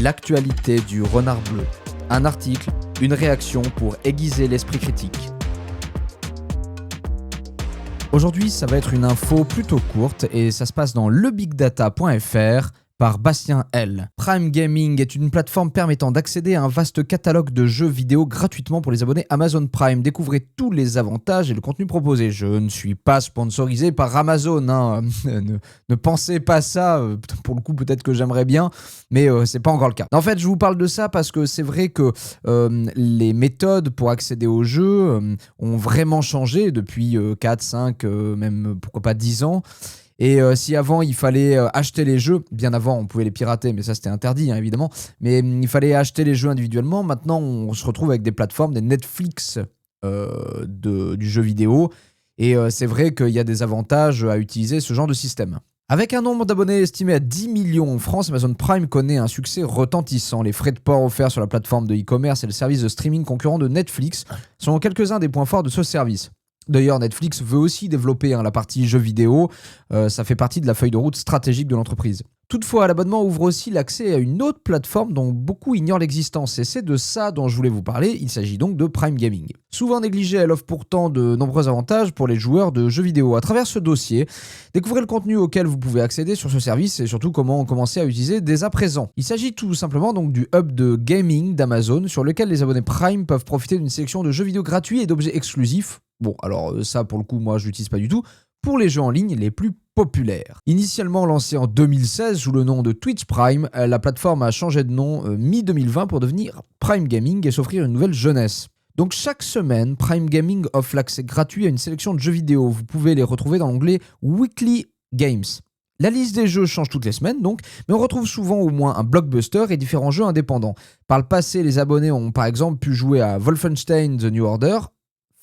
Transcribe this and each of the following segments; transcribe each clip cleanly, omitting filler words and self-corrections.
L'actualité du renard bleu. Un article, une réaction pour aiguiser l'esprit critique. Aujourd'hui, ça va être une info plutôt courte et ça se passe dans lebigdata.fr par Bastien L. Prime Gaming est une plateforme permettant d'accéder à un vaste catalogue de jeux vidéo gratuitement pour les abonnés Amazon Prime. Découvrez tous les avantages et le contenu proposé. Je ne suis pas sponsorisé par Amazon, hein. Ne pensez pas ça. Pour le coup, peut-être que j'aimerais bien, mais c'est pas encore le cas. En fait, je vous parle de ça parce que c'est vrai que les méthodes pour accéder aux jeux ont vraiment changé depuis 4, 5, même pourquoi pas 10 ans. Et si avant il fallait acheter les jeux, bien avant on pouvait les pirater, mais ça c'était interdit hein, évidemment, mais il fallait acheter les jeux individuellement. Maintenant on se retrouve avec des plateformes, des Netflix du jeu vidéo, et c'est vrai qu'il y a des avantages à utiliser ce genre de système. Avec un nombre d'abonnés estimé à 10 millions en France, Amazon Prime connaît un succès retentissant. Les frais de port offerts sur la plateforme de e-commerce et le service de streaming concurrent de Netflix sont quelques-uns des points forts de ce service. D'ailleurs, Netflix veut aussi développer la partie jeux vidéo, ça fait partie de la feuille de route stratégique de l'entreprise. Toutefois, l'abonnement ouvre aussi l'accès à une autre plateforme dont beaucoup ignorent l'existence, et c'est de ça dont je voulais vous parler, il s'agit donc de Prime Gaming. Souvent négligée, elle offre pourtant de nombreux avantages pour les joueurs de jeux vidéo. À travers ce dossier, découvrez le contenu auquel vous pouvez accéder sur ce service et surtout comment commencer à utiliser dès à présent. Il s'agit tout simplement donc du hub de gaming d'Amazon sur lequel les abonnés Prime peuvent profiter d'une sélection de jeux vidéo gratuits et d'objets exclusifs. Bon, alors ça pour le coup, moi je l'utilise pas du tout, pour les jeux en ligne les plus populaires. Initialement lancée en 2016 sous le nom de Twitch Prime, la plateforme a changé de nom mi-2020 pour devenir Prime Gaming et s'offrir une nouvelle jeunesse. Donc chaque semaine, Prime Gaming offre l'accès gratuit à une sélection de jeux vidéo. Vous pouvez les retrouver dans l'onglet Weekly Games. La liste des jeux change toutes les semaines donc, mais on retrouve souvent au moins un blockbuster et différents jeux indépendants. Par le passé, les abonnés ont par exemple pu jouer à Wolfenstein The New Order,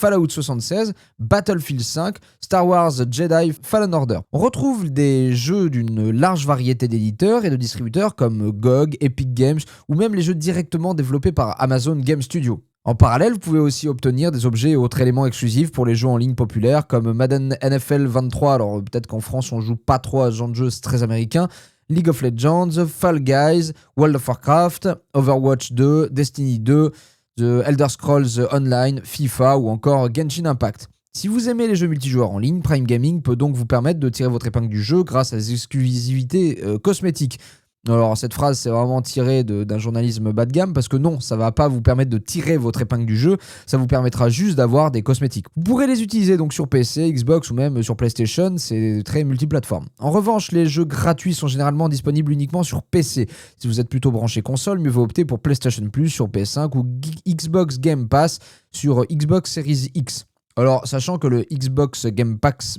Fallout 76, Battlefield 5, Star Wars Jedi Fallen Order. On retrouve des jeux d'une large variété d'éditeurs et de distributeurs comme GOG, Epic Games ou même les jeux directement développés par Amazon Game Studio. En parallèle, vous pouvez aussi obtenir des objets et autres éléments exclusifs pour les jeux en ligne populaires comme Madden NFL 23, alors peut-être qu'en France on joue pas trop à ce genre de jeu, c'est très américain, League of Legends, Fall Guys, World of Warcraft, Overwatch 2, Destiny 2, The Elder Scrolls Online, FIFA ou encore Genshin Impact. Si vous aimez les jeux multijoueurs en ligne, Prime Gaming peut donc vous permettre de tirer votre épingle du jeu grâce à des exclusivités cosmétiques. Alors cette phrase c'est vraiment tiré d'un journalisme bas de gamme parce que non, ça va pas vous permettre de tirer votre épingle du jeu, ça vous permettra juste d'avoir des cosmétiques. Vous pourrez les utiliser donc sur PC, Xbox ou même sur PlayStation, c'est très multiplateforme. En revanche, les jeux gratuits sont généralement disponibles uniquement sur PC. Si vous êtes plutôt branché console, mieux vaut opter pour PlayStation Plus sur PS5 ou Xbox Game Pass sur Xbox Series X. Alors sachant que le Xbox Game Pass,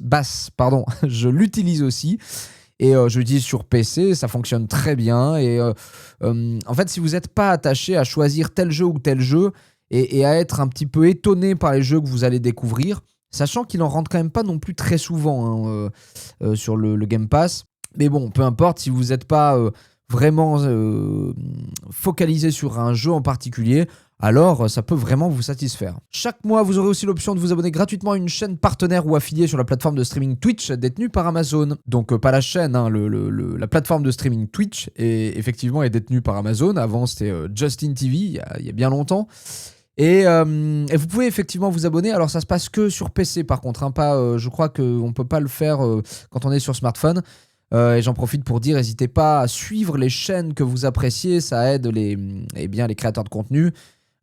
je l'utilise aussi. Et je l'utilise sur PC, ça fonctionne très bien. Et en fait, si vous n'êtes pas attaché à choisir tel jeu ou tel jeu et à être un petit peu étonné par les jeux que vous allez découvrir, sachant qu'il en rentre quand même pas non plus très souvent sur le Game Pass. Mais bon, peu importe, si vous n'êtes pas vraiment focalisé sur un jeu en particulier, alors ça peut vraiment vous satisfaire. Chaque mois, vous aurez aussi l'option de vous abonner gratuitement à une chaîne partenaire ou affiliée sur la plateforme de streaming Twitch détenue par Amazon. Donc pas la chaîne, hein, la plateforme de streaming Twitch effectivement est détenue par Amazon. Avant c'était Justin TV, il y a bien longtemps. Et vous pouvez effectivement vous abonner. Alors ça se passe que sur PC par contre, hein, pas, je crois qu'on ne peut pas le faire quand on est sur smartphone. Et j'en profite pour dire, n'hésitez pas à suivre les chaînes que vous appréciez, ça aide les créateurs de contenu,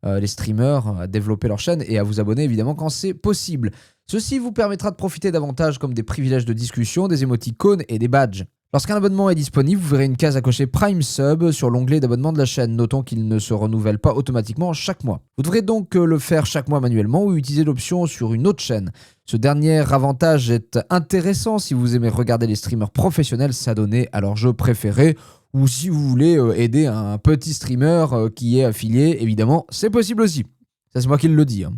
les streamers à développer leur chaîne et à vous abonner évidemment quand c'est possible. Ceci vous permettra de profiter d'avantages comme des privilèges de discussion, des émoticônes et des badges. Lorsqu'un abonnement est disponible, vous verrez une case à cocher Prime Sub sur l'onglet d'abonnement de la chaîne. Notons qu'il ne se renouvelle pas automatiquement chaque mois. Vous devrez donc le faire chaque mois manuellement ou utiliser l'option sur une autre chaîne. Ce dernier avantage est intéressant si vous aimez regarder les streamers professionnels s'adonner à leur jeu préféré ou si vous voulez aider un petit streamer qui est affilié, évidemment, c'est possible aussi. Ça, c'est moi qui le dis. Hein.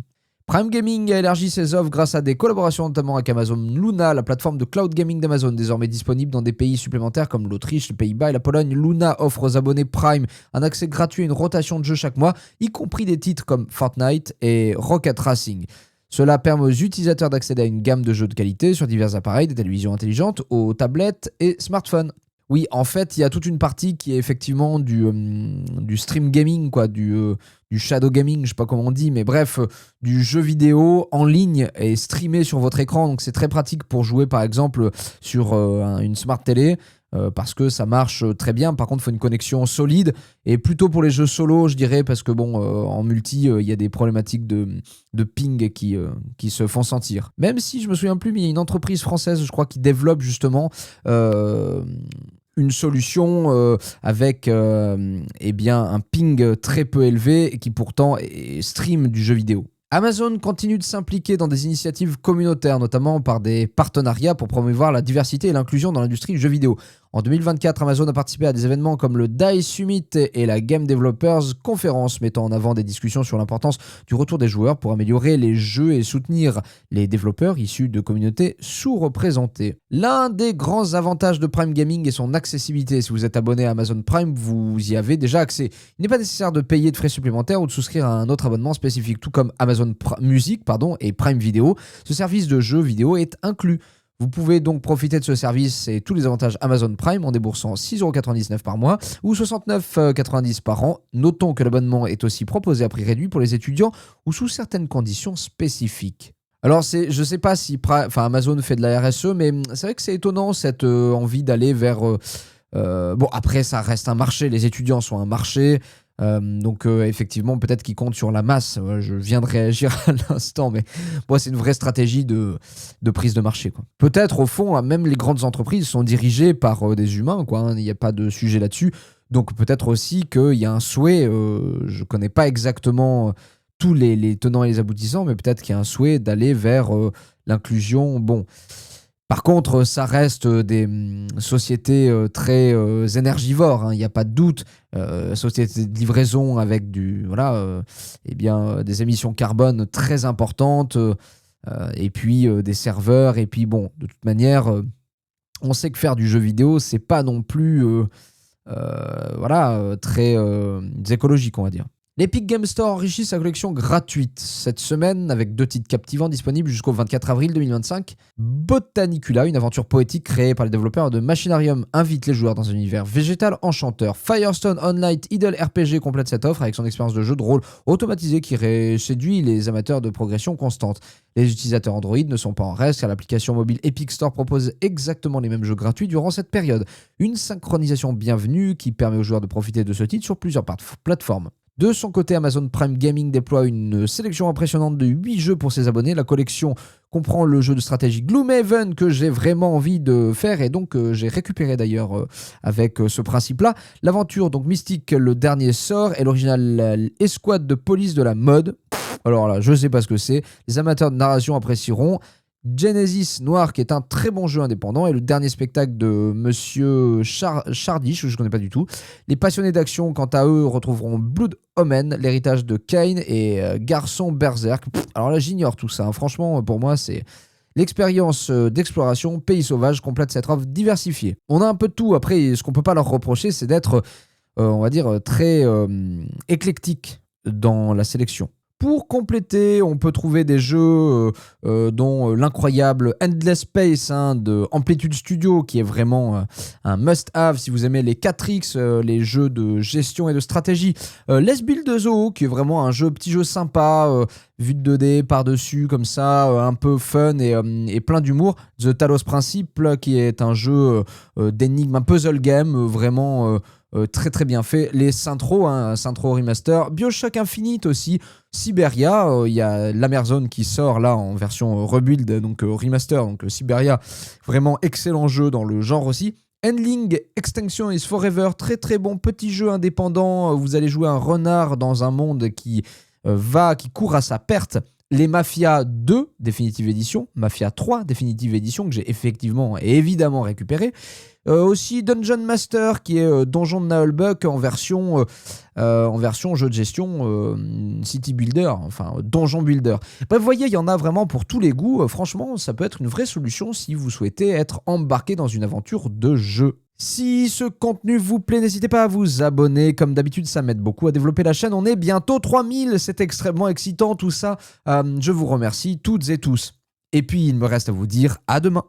Prime Gaming a élargi ses offres grâce à des collaborations notamment avec Amazon Luna, la plateforme de cloud gaming d'Amazon, désormais disponible dans des pays supplémentaires comme l'Autriche, les Pays-Bas et la Pologne. Luna offre aux abonnés Prime un accès gratuit à une rotation de jeux chaque mois, y compris des titres comme Fortnite et Rocket Racing. Cela permet aux utilisateurs d'accéder à une gamme de jeux de qualité sur divers appareils, des télévisions intelligentes, aux tablettes et smartphones. Oui, en fait, il y a toute une partie qui est effectivement du stream gaming, quoi, du shadow gaming, je sais pas comment on dit, mais bref, du jeu vidéo en ligne et streamé sur votre écran. Donc c'est très pratique pour jouer par exemple sur une smart télé. Parce que ça marche très bien. Par contre, il faut une connexion solide et plutôt pour les jeux solo, je dirais, parce que bon, en multi, il y a des problématiques de ping qui se font sentir. Même si je me souviens plus, mais il y a une entreprise française, je crois, qui développe justement une solution avec eh bien, un ping très peu élevé et qui pourtant stream du jeu vidéo. Amazon continue de s'impliquer dans des initiatives communautaires, notamment par des partenariats pour promouvoir la diversité et l'inclusion dans l'industrie du jeu vidéo. En 2024, Amazon a participé à des événements comme le DICE Summit et la Game Developers Conference, mettant en avant des discussions sur l'importance du retour des joueurs pour améliorer les jeux et soutenir les développeurs issus de communautés sous-représentées. L'un des grands avantages de Prime Gaming est son accessibilité. Si vous êtes abonné à Amazon Prime, vous y avez déjà accès. Il n'est pas nécessaire de payer de frais supplémentaires ou de souscrire à un autre abonnement spécifique, tout comme Amazon Music et Prime Video. Ce service de jeux vidéo est inclus. Vous pouvez donc profiter de ce service et tous les avantages Amazon Prime en déboursant 6,99€ par mois ou 69,90€ par an. Notons que l'abonnement est aussi proposé à prix réduit pour les étudiants ou sous certaines conditions spécifiques. Alors, je ne sais pas si Amazon fait de la RSE, mais c'est vrai que c'est étonnant cette envie d'aller vers... bon, après, ça reste un marché. Les étudiants sont un marché. Donc effectivement, peut-être qu'ils comptent sur la masse. Je viens de réagir à l'instant, mais moi, c'est une vraie stratégie de prise de marché, quoi. Peut-être, au fond, même les grandes entreprises sont dirigées par des humains, quoi, hein. Il n'y a pas de sujet là-dessus. Donc peut-être aussi qu'il y a un souhait, je ne connais pas exactement tous les tenants et les aboutissants, mais peut-être qu'il y a un souhait d'aller vers l'inclusion. Bon. Par contre, ça reste des sociétés très énergivores, hein, il n'y a pas de doute. Sociétés de livraison avec des émissions carbone très importantes, et puis des serveurs. Et puis bon, de toute manière, on sait que faire du jeu vidéo, c'est pas non plus très écologique, on va dire. L'Epic Game Store enrichit sa collection gratuite cette semaine avec 2 titres captivants disponibles jusqu'au 24 avril 2025. Botanicula, une aventure poétique créée par les développeurs de Machinarium, invite les joueurs dans un univers végétal enchanteur. Firestone Online Idle RPG complète cette offre avec son expérience de jeu de rôle automatisé qui séduit les amateurs de progression constante. Les utilisateurs Android ne sont pas en reste car l'application mobile Epic Store propose exactement les mêmes jeux gratuits durant cette période. Une synchronisation bienvenue qui permet aux joueurs de profiter de ce titre sur plusieurs plateformes. De son côté, Amazon Prime Gaming déploie une sélection impressionnante de 8 jeux pour ses abonnés. La collection comprend le jeu de stratégie Gloomhaven que j'ai vraiment envie de faire et donc j'ai récupéré d'ailleurs avec ce principe-là. L'aventure donc Mystique, le dernier sort, et l'original escouade de police de la mode. Alors là, je sais pas ce que c'est. Les amateurs de narration apprécieront. Genesis Noir, qui est un très bon jeu indépendant, et le dernier spectacle de Monsieur Chardish, je ne connais pas du tout. Les passionnés d'action, quant à eux, retrouveront Blood Omen, l'héritage de Cain, et Garçon Berserk. Alors là, j'ignore tout ça, hein. Franchement, pour moi, c'est l'expérience d'exploration pays sauvage complète cette offre diversifiée. On a un peu de tout. Après, ce qu'on peut pas leur reprocher, c'est d'être, on va dire, très éclectique dans la sélection. Pour compléter, on peut trouver des jeux dont l'incroyable Endless Space de Amplitude Studio, qui est vraiment un must-have si vous aimez les 4X, les jeux de gestion et de stratégie. Let's Build the Zoo, qui est vraiment un petit jeu sympa, vue de 2D par-dessus, comme ça, un peu fun et plein d'humour. The Talos Principle, qui est un jeu d'énigmes, un puzzle game, vraiment... très très bien fait. Les Saints-Row, Saints-Row Remaster, BioShock Infinite aussi, Siberia, il y a l'Amazon qui sort là en version rebuild, donc remaster, donc Siberia, vraiment excellent jeu dans le genre aussi. Endling Extinction is Forever, très très bon petit jeu indépendant, vous allez jouer un renard dans un monde qui court à sa perte. Les Mafia 2 Definitive Edition, Mafia 3 Definitive Edition que j'ai effectivement et évidemment récupéré. Aussi Dungeon Master qui est Donjon de Nullbuck en version jeu de gestion City Builder, enfin Donjon Builder. Bref, vous voyez, il y en a vraiment pour tous les goûts. Franchement, ça peut être une vraie solution si vous souhaitez être embarqué dans une aventure de jeu. Si ce contenu vous plaît, n'hésitez pas à vous abonner. Comme d'habitude, ça m'aide beaucoup à développer la chaîne. On est bientôt 3000, c'est extrêmement excitant tout ça. Je vous remercie toutes et tous. Et puis, il me reste à vous dire à demain.